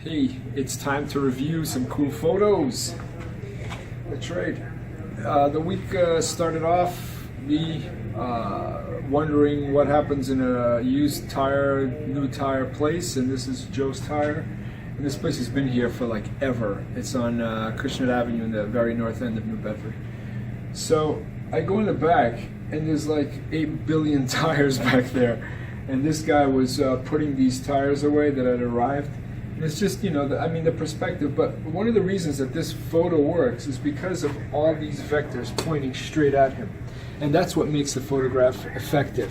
Hey, it's time to review some cool photos. That's right. The week started off me wondering what happens in a used tire, new tire place, and this is Joe's Tire. And this place has been here for like ever. It's on Cushnet Avenue in the very north end of New Bedford. So I go in the back, and there's like 8 billion tires back there. And this guy was putting these tires away that had arrived. And it's just, the perspective. But one of the reasons that this photo works is because of all these vectors pointing straight at him. And that's what makes the photograph effective.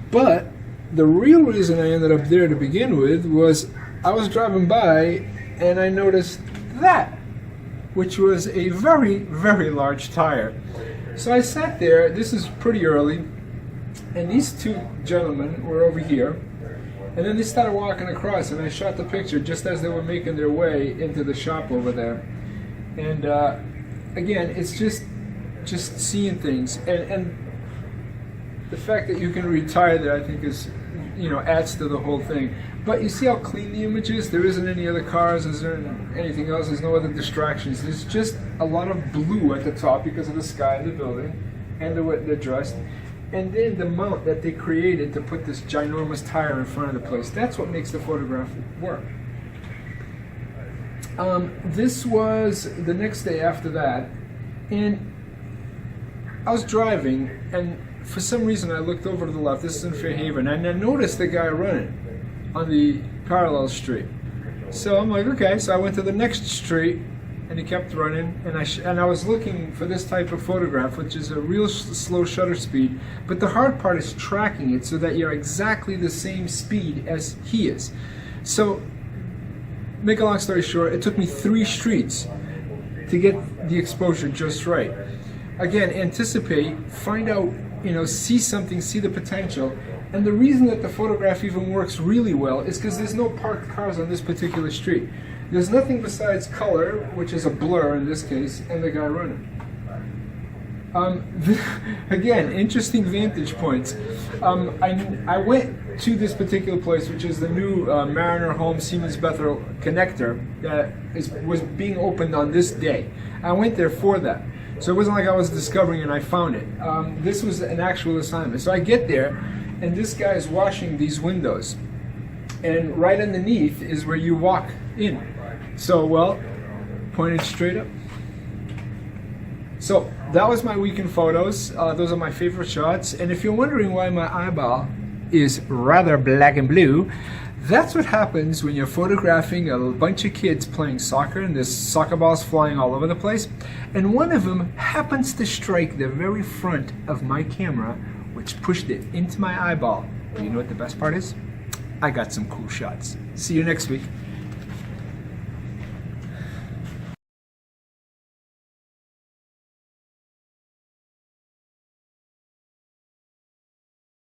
But the real reason I ended up there to begin with was I was driving by and I noticed that, which was a very, very large tire. So I sat there, this is pretty early, and these two gentlemen were over here, and then they started walking across, and I shot the picture just as they were making their way into the shop over there. And again, it's just seeing things, and the fact that you can retire there, I think, is, adds to the whole thing. But you see how clean the image is? There isn't any other cars, is there anything else? There's no other distractions. There's just a lot of blue at the top because of the sky of the building and the way they're dressed. And then the mount that they created to put this ginormous tire in front of the place. That's what makes the photograph work. This was the next day after that, and I was driving, and for some reason I looked over to the left. This is in Fairhaven, and I noticed the guy running on the parallel street. So I'm like, okay. So I went to the next street, and he kept running, and I was looking for this type of photograph, which is a real slow shutter speed. But the hard part is tracking it so that you're exactly the same speed as he is. So, make a long story short, it took me 3 streets to get the exposure just right. Again, anticipate, find out, see something, see the potential. And the reason that the photograph even works really well is because there's no parked cars on this particular street. There's nothing besides color, which is a blur in this case, and the guy running. Again, interesting vantage points. I went to this particular place, which is the new Mariner Home Siemens Bethel connector that was being opened on this day. I went there for that. So it wasn't like I was discovering and I found it. This was an actual assignment. So I get there, and this guy is washing these windows. And right underneath is where you walk in. So, pointed straight up. So that was my weekend photos. Those are my favorite shots. And if you're wondering why my eyeball is rather black and blue, that's what happens when you're photographing a bunch of kids playing soccer, and there's soccer balls flying all over the place. And one of them happens to strike the very front of my camera, which pushed it into my eyeball. And you know what the best part is? I got some cool shots. See you next week.